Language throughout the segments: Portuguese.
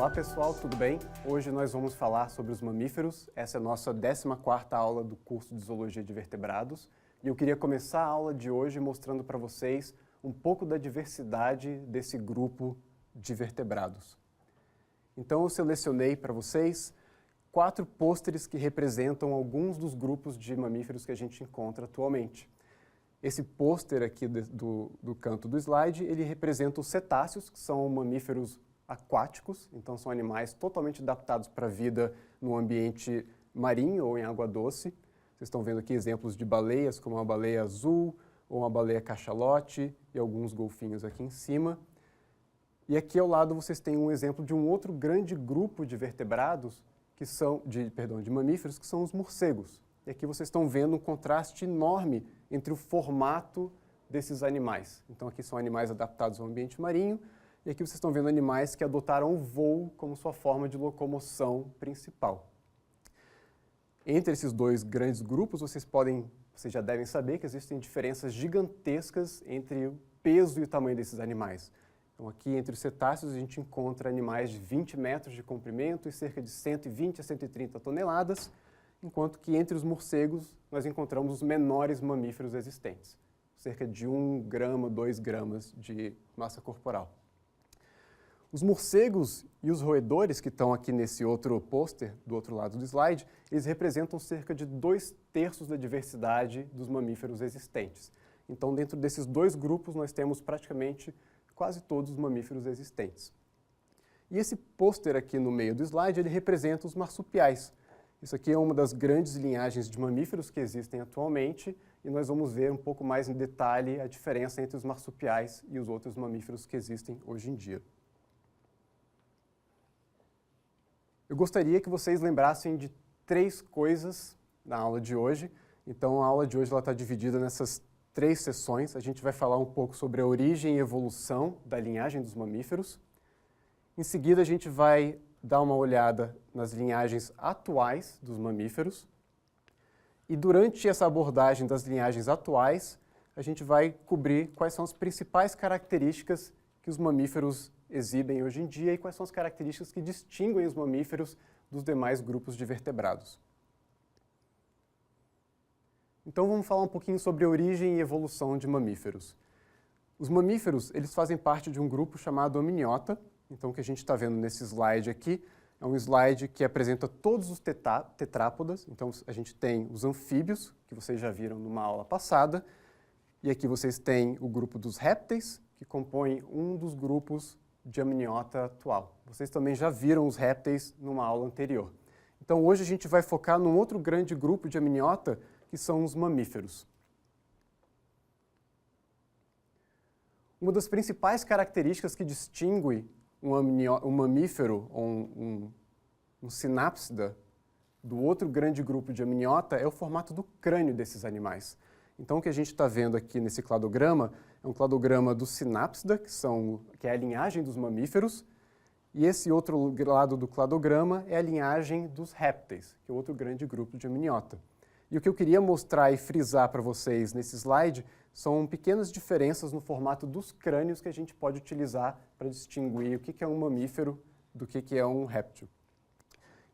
Olá pessoal, tudo bem? Hoje nós vamos falar sobre os mamíferos. Essa é a nossa 14ª aula do curso de Zoologia de Vertebrados. E eu queria começar a aula de hoje mostrando para vocês um pouco da diversidade desse grupo de vertebrados. Então eu selecionei para vocês 4 pôsteres que representam alguns dos grupos de mamíferos que a gente encontra atualmente. Esse pôster aqui do canto do slide, ele representa os cetáceos, que são mamíferos aquáticos, então são animais totalmente adaptados para a vida no ambiente marinho ou em água doce. Vocês estão vendo aqui exemplos de baleias, como uma baleia azul ou uma baleia cachalote e alguns golfinhos aqui em cima. E aqui ao lado vocês têm um exemplo de um outro grande grupo de vertebrados, de mamíferos, que são os morcegos. E aqui vocês estão vendo um contraste enorme entre o formato desses animais. Então aqui são animais adaptados ao ambiente marinho, e aqui vocês estão vendo animais que adotaram o voo como sua forma de locomoção principal. Entre esses dois grandes grupos, vocês já devem saber que existem diferenças gigantescas entre o peso e o tamanho desses animais. Então aqui entre os cetáceos a gente encontra animais de 20 metros de comprimento e cerca de 120 a 130 toneladas, enquanto que entre os morcegos nós encontramos os menores mamíferos existentes, cerca de 1 grama, 2 gramas de massa corporal. Os morcegos e os roedores, que estão aqui nesse outro pôster, do outro lado do slide, eles representam cerca de 2/3 da diversidade dos mamíferos existentes. Então, dentro desses dois grupos, nós temos praticamente quase todos os mamíferos existentes. E esse pôster aqui no meio do slide, ele representa os marsupiais. Isso aqui é uma das grandes linhagens de mamíferos que existem atualmente, e nós vamos ver um pouco mais em detalhe a diferença entre os marsupiais e os outros mamíferos que existem hoje em dia. Eu gostaria que vocês lembrassem de 3 coisas na aula de hoje. Então, a aula de hoje está dividida nessas 3 sessões. A gente vai falar um pouco sobre a origem e evolução da linhagem dos mamíferos. Em seguida, a gente vai dar uma olhada nas linhagens atuais dos mamíferos. E durante essa abordagem das linhagens atuais, a gente vai cobrir quais são as principais características que os mamíferos exibem hoje em dia e quais são as características que distinguem os mamíferos dos demais grupos de vertebrados. Então vamos falar um pouquinho sobre a origem e evolução de mamíferos. Os mamíferos, eles fazem parte de um grupo chamado Amniota. Então o que a gente está vendo nesse slide aqui é um slide que apresenta todos os tetrápodas. Então a gente tem os anfíbios, que vocês já viram numa aula passada, e aqui vocês têm o grupo dos répteis, que compõe um dos grupos de amniota atual. Vocês também já viram os répteis numa aula anterior. Então hoje a gente vai focar num outro grande grupo de amniota, que são os mamíferos. Uma das principais características que distingue um mamífero ou um sinápsida do outro grande grupo de amniota é o formato do crânio desses animais. Então o que a gente está vendo aqui nesse cladograma é um cladograma do sinápsida, que é a linhagem dos mamíferos, e esse outro lado do cladograma é a linhagem dos répteis, que é outro grande grupo de amniota. E o que eu queria mostrar e frisar para vocês nesse slide são pequenas diferenças no formato dos crânios que a gente pode utilizar para distinguir o que é um mamífero do que é um réptil.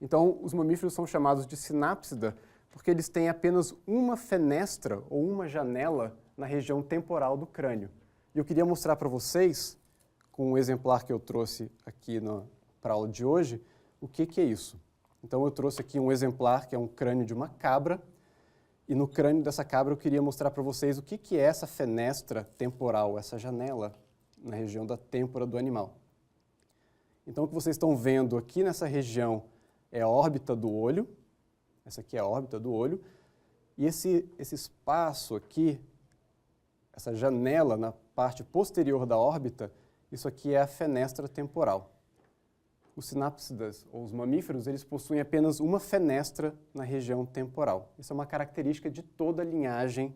Então, os mamíferos são chamados de sinápsida porque eles têm apenas uma fenestra ou uma janela na região temporal do crânio. E eu queria mostrar para vocês, com um exemplar que eu trouxe aqui para a aula de hoje, o que é isso. Então eu trouxe aqui um exemplar que é um crânio de uma cabra, e no crânio dessa cabra eu queria mostrar para vocês o que é essa fenestra temporal, essa janela na região da têmpora do animal. Então o que vocês estão vendo aqui nessa região é a órbita do olho. Essa aqui é a órbita do olho, e esse espaço aqui, essa janela na parte posterior da órbita, isso aqui é a fenestra temporal. Os sinápsidas, ou os mamíferos, eles possuem apenas uma fenestra na região temporal. Isso é uma característica de toda a linhagem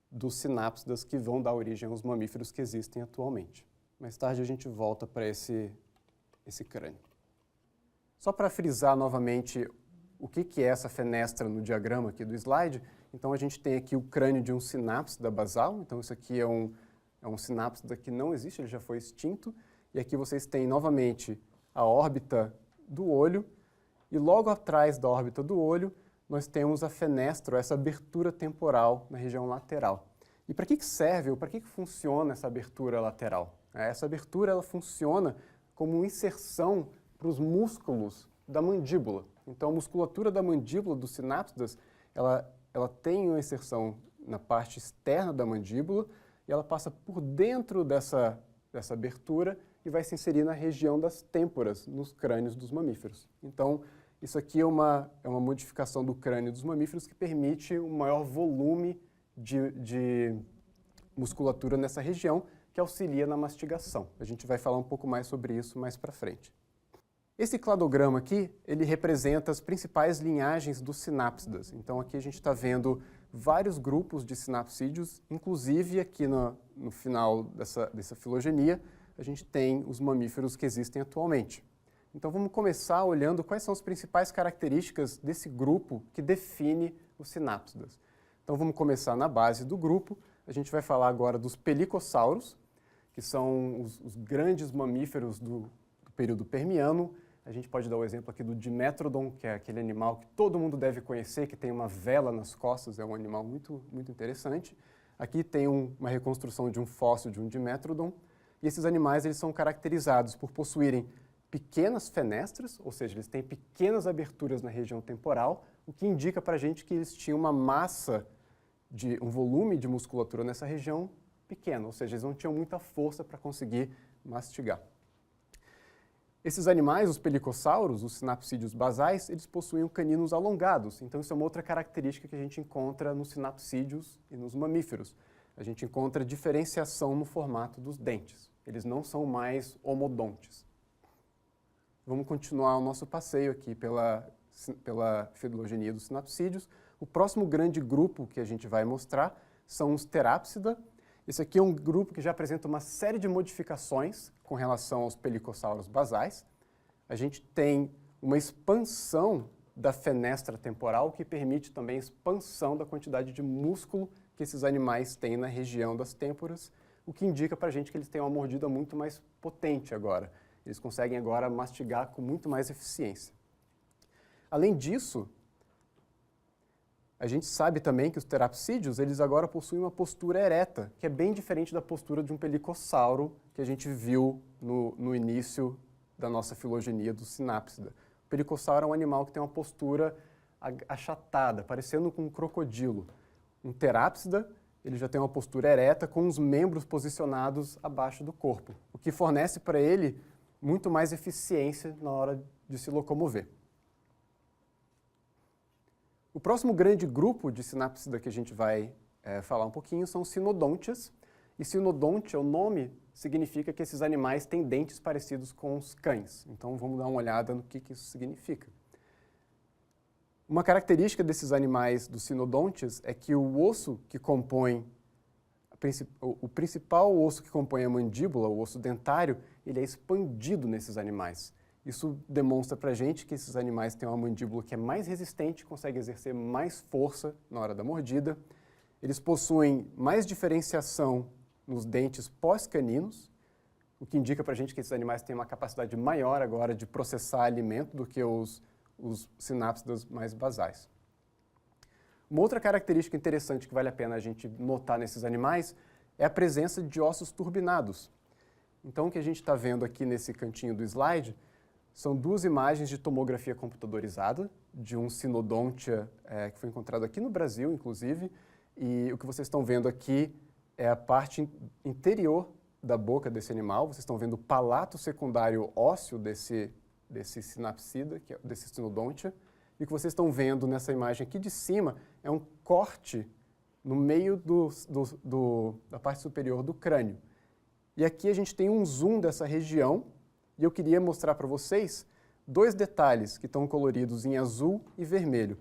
dos sinápsidas que vão dar origem aos mamíferos que existem atualmente. Mais tarde a gente volta para esse crânio. Só para frisar novamente o que é essa fenestra no diagrama aqui do slide, então a gente tem aqui o crânio de um sinápsida basal, então isso aqui é um sinápsida que não existe, ele já foi extinto, e aqui vocês têm novamente a órbita do olho, e logo atrás da órbita do olho, nós temos a fenestra, essa abertura temporal na região lateral. E para que serve, ou para que funciona essa abertura lateral? Essa abertura ela funciona como uma inserção para os músculos da mandíbula. Então, a musculatura da mandíbula, dos sinápsidas, ela tem uma inserção na parte externa da mandíbula e ela passa por dentro dessa abertura e vai se inserir na região das têmporas, nos crânios dos mamíferos. Então, isso aqui é uma modificação do crânio dos mamíferos que permite um maior volume de musculatura nessa região, que auxilia na mastigação. A gente vai falar um pouco mais sobre isso mais para frente. Esse cladograma aqui, ele representa as principais linhagens dos sinápsidas. Então aqui a gente está vendo vários grupos de sinapsídeos, inclusive aqui no final dessa filogenia, a gente tem os mamíferos que existem atualmente. Então vamos começar olhando quais são as principais características desse grupo que define os sinápsidas. Então vamos começar na base do grupo. A gente vai falar agora dos pelicossauros, que são os grandes mamíferos do período permiano. A gente pode dar o exemplo aqui do Dimetrodon, que é aquele animal que todo mundo deve conhecer, que tem uma vela nas costas, é um animal muito, muito interessante. Aqui tem uma reconstrução de um fóssil de um Dimetrodon. E esses animais eles são caracterizados por possuírem pequenas fenestras, ou seja, eles têm pequenas aberturas na região temporal, o que indica para a gente que eles tinham uma massa, um volume de musculatura nessa região pequeno, ou seja, eles não tinham muita força para conseguir mastigar. Esses animais, os pelicossauros, os sinapsídeos basais, eles possuíam caninos alongados, então isso é uma outra característica que a gente encontra nos sinapsídeos e nos mamíferos. A gente encontra diferenciação no formato dos dentes, eles não são mais homodontes. Vamos continuar o nosso passeio aqui pela filogenia dos sinapsídeos. O próximo grande grupo que a gente vai mostrar são os terápsida. Esse aqui é um grupo que já apresenta uma série de modificações com relação aos pelicossauros basais. A gente tem uma expansão da fenestra temporal que permite também a expansão da quantidade de músculo que esses animais têm na região das têmporas, o que indica para a gente que eles têm uma mordida muito mais potente agora. Eles conseguem agora mastigar com muito mais eficiência. Além disso, a gente sabe também que os terapsídeos, eles agora possuem uma postura ereta, que é bem diferente da postura de um pelicossauro que a gente viu no início da nossa filogenia do sinápsida. O pelicossauro é um animal que tem uma postura achatada, parecendo com um crocodilo. Um terápsida, ele já tem uma postura ereta com os membros posicionados abaixo do corpo, o que fornece para ele muito mais eficiência na hora de se locomover. O próximo grande grupo de sinapsida que a gente vai falar um pouquinho são os sinodontes. E sinodonte, o nome, significa que esses animais têm dentes parecidos com os cães. Então vamos dar uma olhada no que isso significa. Uma característica desses animais dos sinodontes é que o osso que compõe o principal osso que compõe a mandíbula, o osso dentário, ele é expandido nesses animais. Isso demonstra para a gente que esses animais têm uma mandíbula que é mais resistente, consegue exercer mais força na hora da mordida. Eles possuem mais diferenciação nos dentes pós-caninos, o que indica para a gente que esses animais têm uma capacidade maior agora de processar alimento do que os sinápsidas mais basais. Uma outra característica interessante que vale a pena a gente notar nesses animais é a presença de ossos turbinados. Então, o que a gente está vendo aqui nesse cantinho do slide são duas imagens de tomografia computadorizada de um sinodontia que foi encontrado aqui no Brasil, inclusive, e o que vocês estão vendo aqui é a parte interior da boca desse animal. Vocês estão vendo o palato secundário ósseo desse sinapsida, desse sinodontia. E o que vocês estão vendo nessa imagem aqui de cima é um corte no meio da parte superior do crânio. E aqui a gente tem um zoom dessa região, e eu queria mostrar para vocês dois detalhes que estão coloridos em azul e vermelho.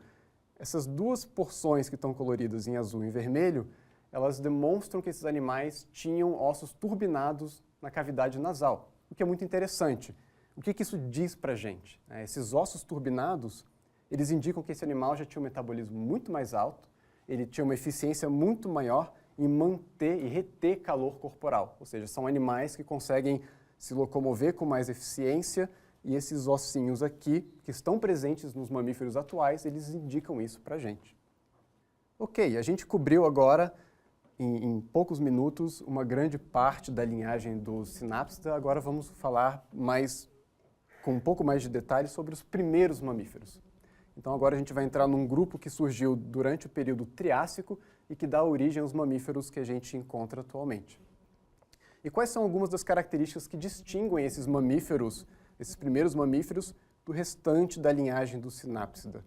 Essas duas porções que estão coloridas em azul e vermelho, elas demonstram que esses animais tinham ossos turbinados na cavidade nasal, o que é muito interessante. O que isso diz para a gente? Esses ossos turbinados, eles indicam que esse animal já tinha um metabolismo muito mais alto, ele tinha uma eficiência muito maior em manter e reter calor corporal, ou seja, são animais que conseguem se locomover com mais eficiência e esses ossinhos aqui, que estão presentes nos mamíferos atuais, eles indicam isso para a gente. Ok, a gente cobriu agora, em poucos minutos, uma grande parte da linhagem dos sinápsida. Agora vamos falar com um pouco mais de detalhes sobre os primeiros mamíferos. Então agora a gente vai entrar num grupo que surgiu durante o período Triássico e que dá origem aos mamíferos que a gente encontra atualmente. E quais são algumas das características que distinguem esses mamíferos, esses primeiros mamíferos, do restante da linhagem do sinápsida?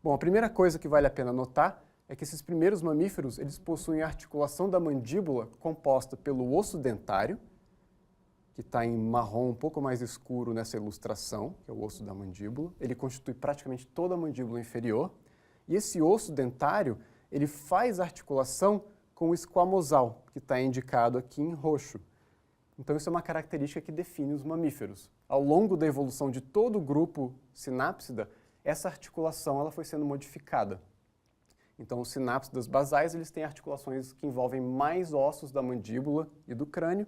Bom, a primeira coisa que vale a pena notar é que esses primeiros mamíferos, eles possuem a articulação da mandíbula composta pelo osso dentário, que está em marrom um pouco mais escuro nessa ilustração, que é o osso da mandíbula. Ele constitui praticamente toda a mandíbula inferior. E esse osso dentário, ele faz articulação com o esquamosal, que está indicado aqui em roxo. Então isso é uma característica que define os mamíferos. Ao longo da evolução de todo o grupo sinápsida, essa articulação ela foi sendo modificada. Então, os sinápsidas basais eles têm articulações que envolvem mais ossos da mandíbula e do crânio,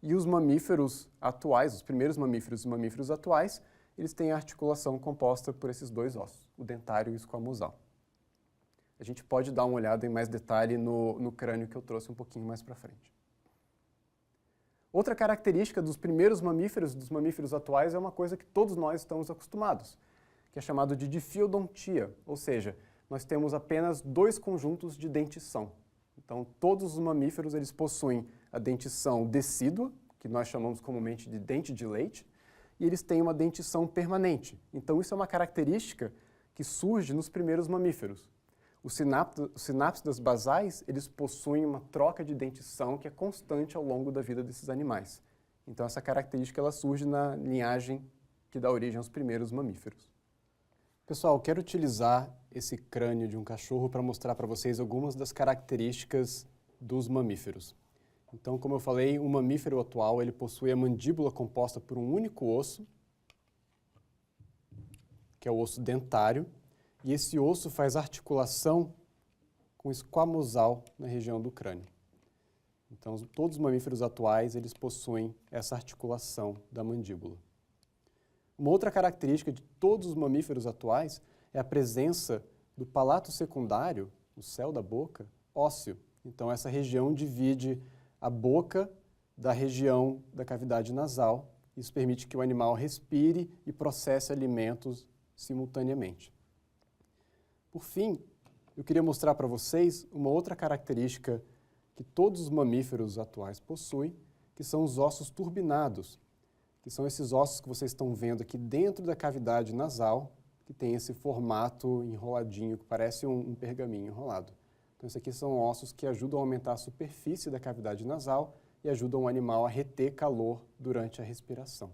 e os mamíferos atuais, os primeiros mamíferos e mamíferos atuais, eles têm a articulação composta por esses dois ossos, o dentário e o esquamosal. A gente pode dar uma olhada em mais detalhe no crânio que eu trouxe um pouquinho mais para frente. Outra característica dos primeiros mamíferos e dos mamíferos atuais é uma coisa que todos nós estamos acostumados, que é chamado de difiodontia, ou seja, nós temos apenas dois conjuntos de dentição. Então, todos os mamíferos eles possuem a dentição decídua, que nós chamamos comumente de dente de leite, e eles têm uma dentição permanente. Então, isso é uma característica que surge nos primeiros mamíferos. Os sinápsidas basais eles possuem uma troca de dentição que é constante ao longo da vida desses animais. Então, essa característica ela surge na linhagem que dá origem aos primeiros mamíferos. Pessoal, quero utilizar esse crânio de um cachorro para mostrar para vocês algumas das características dos mamíferos. Então, como eu falei, o mamífero atual ele possui a mandíbula composta por um único osso, que é o osso dentário, e esse osso faz articulação com o esquamosal na região do crânio. Então, todos os mamíferos atuais eles possuem essa articulação da mandíbula. Uma outra característica de todos os mamíferos atuais é a presença do palato secundário, o céu da boca, ósseo. Então, essa região divide a boca da região da cavidade nasal. Isso permite que o animal respire e processe alimentos simultaneamente. Por fim, eu queria mostrar para vocês uma outra característica que todos os mamíferos atuais possuem, que são os ossos turbinados, que são esses ossos que vocês estão vendo aqui dentro da cavidade nasal, que tem esse formato enroladinho, que parece um pergaminho enrolado. Então, esses aqui são ossos que ajudam a aumentar a superfície da cavidade nasal e ajudam o animal a reter calor durante a respiração.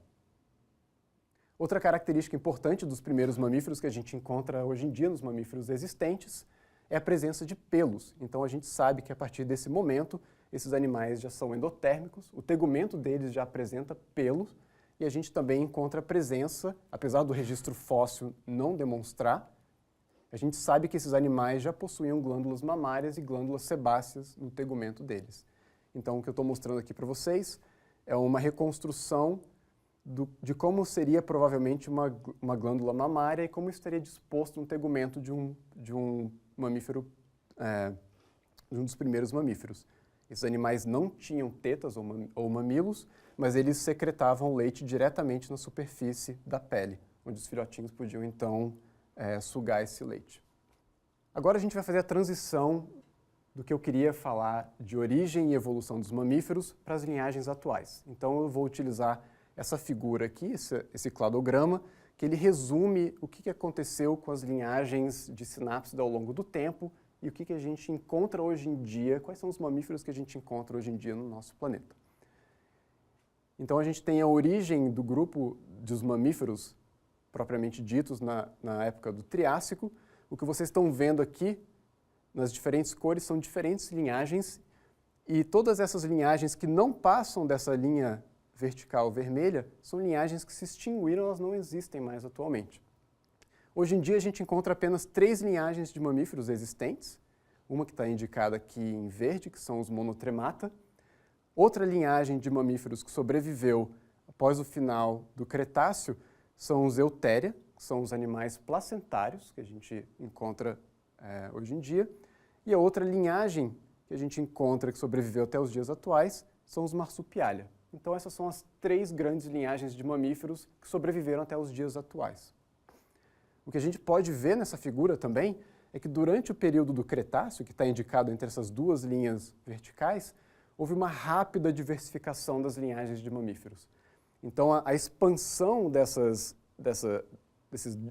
Outra característica importante dos primeiros mamíferos que a gente encontra hoje em dia nos mamíferos existentes é a presença de pelos. Então, a gente sabe que a partir desse momento, esses animais já são endotérmicos, o tegumento deles já apresenta pelos, e a gente também encontra a presença, apesar do registro fóssil não demonstrar, a gente sabe que esses animais já possuíam glândulas mamárias e glândulas sebáceas no tegumento deles. Então, o que eu estou mostrando aqui para vocês é uma reconstrução de como seria provavelmente uma glândula mamária e como estaria disposto no tegumento de um mamífero, de um dos primeiros mamíferos. Esses animais não tinham tetas ou mamilos, mas eles secretavam leite diretamente na superfície da pele, onde os filhotinhos podiam, então, sugar esse leite. Agora a gente vai fazer a transição do que eu queria falar de origem e evolução dos mamíferos para as linhagens atuais. Então eu vou utilizar essa figura aqui, esse cladograma, que ele resume o que aconteceu com as linhagens de sinápsida ao longo do tempo e o que a gente encontra hoje em dia, quais são os mamíferos que a gente encontra hoje em dia no nosso planeta. Então a gente tem a origem do grupo dos mamíferos propriamente ditos na época do Triássico. O que vocês estão vendo aqui nas diferentes cores são diferentes linhagens e todas essas linhagens que não passam dessa linha vertical vermelha são linhagens que se extinguiram, elas não existem mais atualmente. Hoje em dia a gente encontra apenas 3 linhagens de mamíferos existentes, uma que está indicada aqui em verde, que são os monotremata, outra linhagem de mamíferos que sobreviveu após o final do Cretáceo, são os Eutheria, que são os animais placentários que a gente encontra hoje em dia. E a outra linhagem que a gente encontra que sobreviveu até os dias atuais são os Marsupialia. Então essas são as 3 grandes linhagens de mamíferos que sobreviveram até os dias atuais. O que a gente pode ver nessa figura também é que durante o período do Cretáceo, que está indicado entre essas 2 linhas verticais, houve uma rápida diversificação das linhagens de mamíferos. Então a expansão desses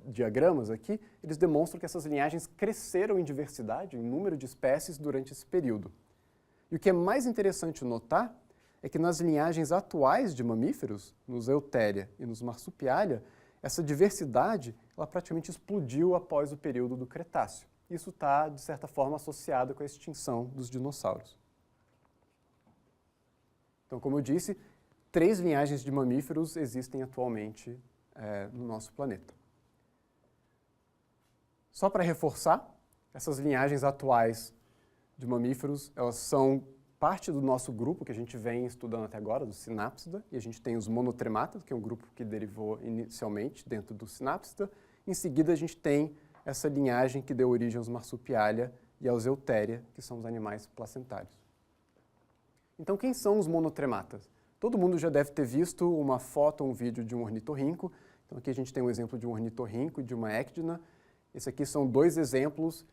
diagramas aqui, eles demonstram que essas linhagens cresceram em diversidade, em número de espécies durante esse período. E o que é mais interessante notar é que nas linhagens atuais de mamíferos, nos Eutheria e nos Marsupialia, essa diversidade ela praticamente explodiu após o período do Cretáceo. Isso está, de certa forma, associado com a extinção dos dinossauros. Então, como eu disse, 3 linhagens de mamíferos existem atualmente no nosso planeta. Só para reforçar, essas linhagens atuais de mamíferos, elas são parte do nosso grupo que a gente vem estudando até agora, do Synapsida, e a gente tem os monotrematas, que é um grupo que derivou inicialmente dentro do Synapsida. Em seguida, a gente tem essa linhagem que deu origem aos Marsupialia e aos Eutheria, que são os animais placentários. Então, quem são os monotrematas? Todo mundo já deve ter visto uma foto ou um vídeo de um ornitorrinco. Então, aqui a gente tem um exemplo de um ornitorrinco e de uma ecdna. Esses aqui são 2 exemplos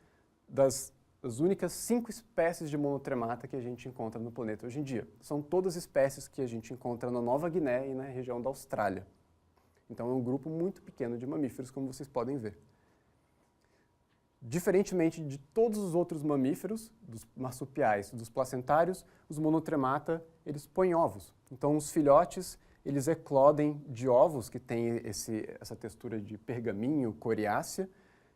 das únicas 5 espécies de monotremata que a gente encontra no planeta hoje em dia. São todas espécies que a gente encontra na Nova Guiné e na região da Austrália. Então é um grupo muito pequeno de mamíferos, como vocês podem ver. Diferentemente de todos os outros mamíferos, dos marsupiais e dos placentários, os monotremata, eles põem ovos. Então os filhotes, eles eclodem de ovos que têm essa textura de pergaminho, coriácea.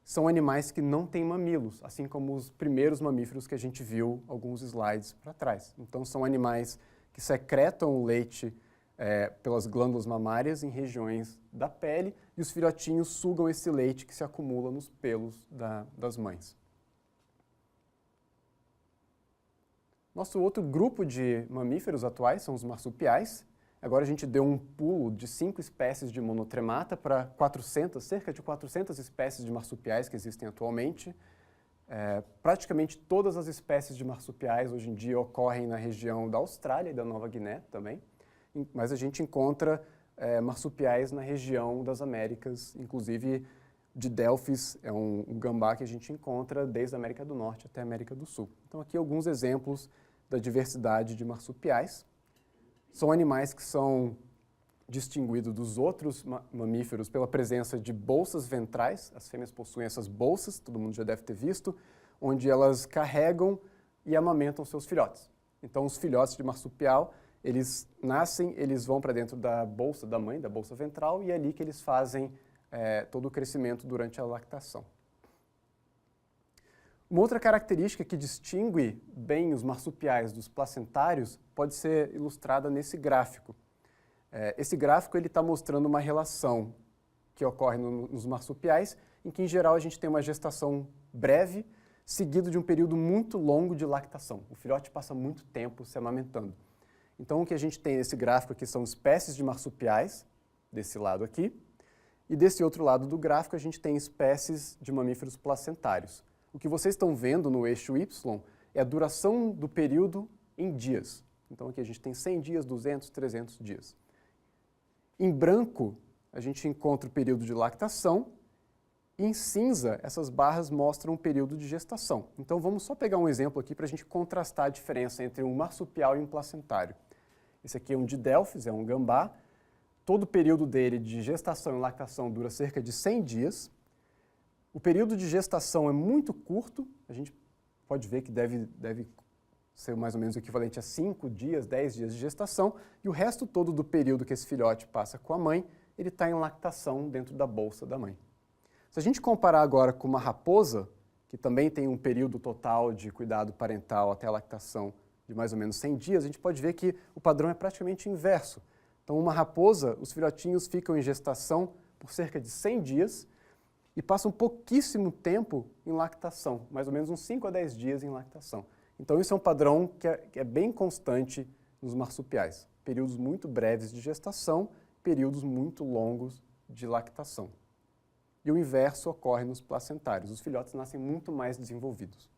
São animais que não têm mamilos, assim como os primeiros mamíferos que a gente viu alguns slides para trás. Então, são animais que secretam o leite pelas glândulas mamárias em regiões da pele e os filhotinhos sugam esse leite que se acumula nos pelos das mães. Nosso outro grupo de mamíferos atuais são os marsupiais. Agora a gente deu um pulo de 5 espécies de monotremata para cerca de 400 espécies de marsupiais que existem atualmente. Praticamente todas as espécies de marsupiais hoje em dia ocorrem na região da Austrália e da Nova Guiné também, mas a gente encontra marsupiais na região das Américas, inclusive de Delphis, é um gambá que a gente encontra desde a América do Norte até a América do Sul. Então aqui alguns exemplos da diversidade de marsupiais. São animais que são distinguidos dos outros mamíferos pela presença de bolsas ventrais. As fêmeas possuem essas bolsas, todo mundo já deve ter visto, onde elas carregam e amamentam seus filhotes. Então, os filhotes de marsupial, eles nascem, eles vão para dentro da bolsa da mãe, da bolsa ventral, e é ali que eles fazem todo o crescimento durante a lactação. Uma outra característica que distingue bem os marsupiais dos placentários pode ser ilustrada nesse gráfico. Esse gráfico está mostrando uma relação que ocorre nos marsupiais, em que, em geral, a gente tem uma gestação breve, seguido de um período muito longo de lactação. O filhote passa muito tempo se amamentando. Então, o que a gente tem nesse gráfico aqui são espécies de marsupiais, desse lado aqui, e desse outro lado do gráfico a gente tem espécies de mamíferos placentários. O que vocês estão vendo no eixo Y é a duração do período em dias. Então aqui a gente tem 100 dias, 200, 300 dias. Em branco, a gente encontra o período de lactação e em cinza, essas barras mostram o período de gestação. Então vamos só pegar um exemplo aqui para a gente contrastar a diferença entre um marsupial e um placentário. Esse aqui é um de Delphis, é um gambá. Todo o período dele de gestação e lactação dura cerca de 100 dias. O período de gestação é muito curto, a gente pode ver que deve ser mais ou menos o equivalente a 5 dias, 10 dias de gestação, e o resto todo do período que esse filhote passa com a mãe, ele está em lactação dentro da bolsa da mãe. Se a gente comparar agora com uma raposa, que também tem um período total de cuidado parental até a lactação de mais ou menos 100 dias, a gente pode ver que o padrão é praticamente inverso. Então, uma raposa, os filhotinhos ficam em gestação por cerca de 100 dias, e passam pouquíssimo tempo em lactação, mais ou menos uns 5 a 10 dias em lactação. Então isso é um padrão que é bem constante nos marsupiais. Períodos muito breves de gestação, períodos muito longos de lactação. E o inverso ocorre nos placentários. Os filhotes nascem muito mais desenvolvidos.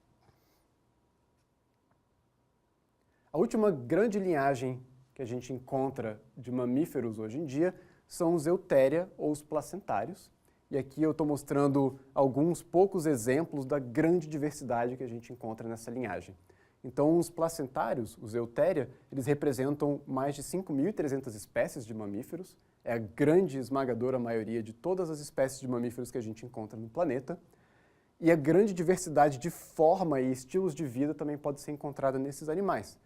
A última grande linhagem que a gente encontra de mamíferos hoje em dia são os eutéria ou os placentários. E aqui eu estou mostrando alguns poucos exemplos da grande diversidade que a gente encontra nessa linhagem. Então, os placentários, os eutéria, eles representam mais de 5.300 espécies de mamíferos. É a grande esmagadora maioria de todas as espécies de mamíferos que a gente encontra no planeta. E a grande diversidade de forma e estilos de vida também pode ser encontrada nesses animais.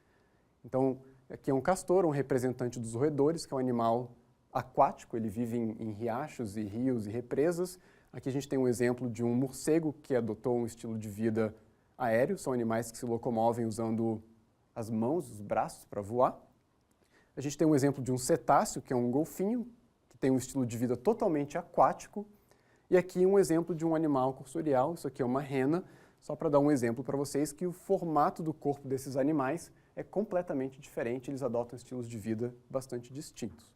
Então, aqui é um castor, um representante dos roedores, que é um animal aquático, ele vive em riachos e rios e represas. Aqui a gente tem um exemplo de um morcego que adotou um estilo de vida aéreo, são animais que se locomovem usando as mãos, os braços para voar. A gente tem um exemplo de um cetáceo, que é um golfinho, que tem um estilo de vida totalmente aquático. E aqui um exemplo de um animal cursorial, isso aqui é uma rena, só para dar um exemplo para vocês que o formato do corpo desses animais é completamente diferente, eles adotam estilos de vida bastante distintos.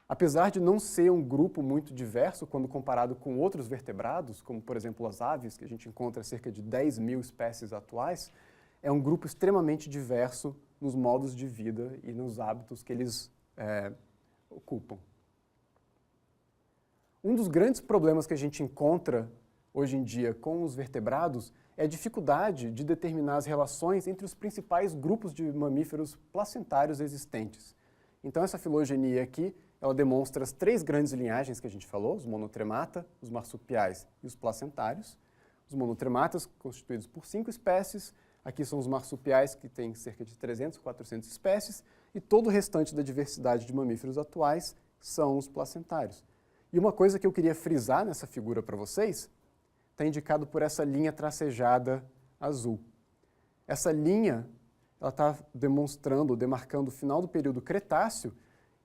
Apesar de não ser um grupo muito diverso quando comparado com outros vertebrados, como por exemplo as aves, que a gente encontra cerca de 10.000 espécies atuais, é um grupo extremamente diverso nos modos de vida e nos hábitos que eles ocupam. Um dos grandes problemas que a gente encontra hoje em dia com os vertebrados é a dificuldade de determinar as relações entre os principais grupos de mamíferos placentários existentes. Então essa filogenia aqui, ela demonstra as 3 grandes linhagens que a gente falou, os monotremata, os marsupiais e os placentários. Os monotrematas, constituídos por 5 espécies, aqui são os marsupiais, que têm cerca de 300, 400 espécies, e todo o restante da diversidade de mamíferos atuais são os placentários. E uma coisa que eu queria frisar nessa figura para vocês, está indicado por essa linha tracejada azul. Essa linha está demonstrando, demarcando o final do período Cretáceo,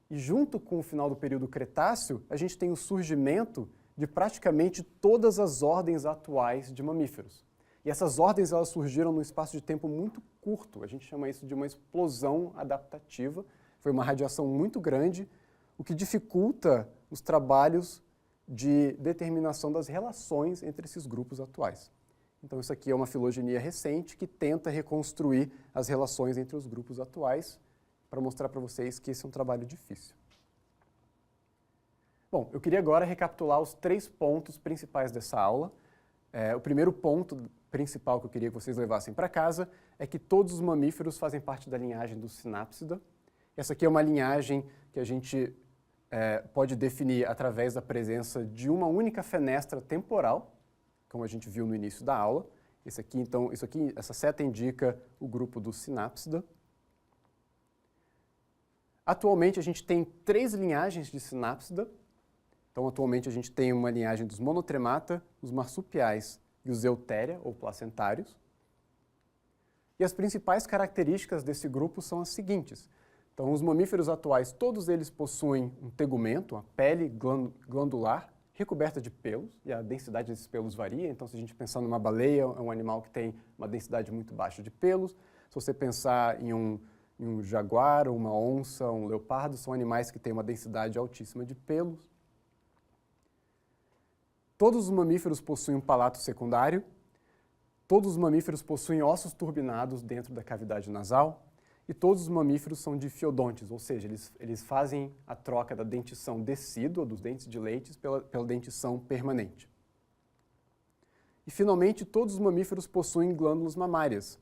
e junto com o final do período Cretáceo, a gente tem o surgimento de praticamente todas as ordens atuais de mamíferos. E essas ordens elas surgiram num espaço de tempo muito curto, a gente chama isso de uma explosão adaptativa, foi uma radiação muito grande, o que dificulta os trabalhos de determinação das relações entre esses grupos atuais. Então isso aqui é uma filogenia recente que tenta reconstruir as relações entre os grupos atuais para mostrar para vocês que esse é um trabalho difícil. Bom, eu queria agora recapitular os 3 pontos principais dessa aula. O primeiro ponto principal que eu queria que vocês levassem para casa é que todos os mamíferos fazem parte da linhagem do Synapsida. Essa aqui é uma linhagem que a gente pode definir através da presença de uma única fenestra temporal, como a gente viu no início da aula. Essa seta indica o grupo do Synapsida. Atualmente a gente tem 3 linhagens de Synapsida. Então atualmente a gente tem uma linhagem dos monotremata, os marsupiais e os eutéria ou placentários. E as principais características desse grupo são as seguintes. Então, os mamíferos atuais, todos eles possuem um tegumento, uma pele glandular recoberta de pelos, e a densidade desses pelos varia. Então, se a gente pensar numa baleia, é um animal que tem uma densidade muito baixa de pelos. Se você pensar em um jaguar, uma onça, um leopardo, são animais que têm uma densidade altíssima de pelos. Todos os mamíferos possuem um palato secundário. Todos os mamíferos possuem ossos turbinados dentro da cavidade nasal. E todos os mamíferos são difiodontes, ou seja, eles fazem a troca da dentição decídua, dos dentes de leite, pela dentição permanente. E, finalmente, todos os mamíferos possuem glândulas mamárias.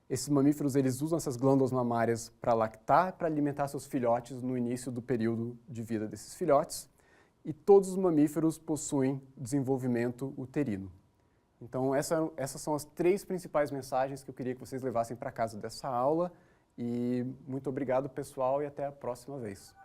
Esses mamíferos eles usam essas glândulas mamárias para lactar, para alimentar seus filhotes no início do período de vida desses filhotes. E todos os mamíferos possuem desenvolvimento uterino. Então, essas são as 3 principais mensagens que eu queria que vocês levassem para casa dessa aula. E muito obrigado, pessoal, e até a próxima vez.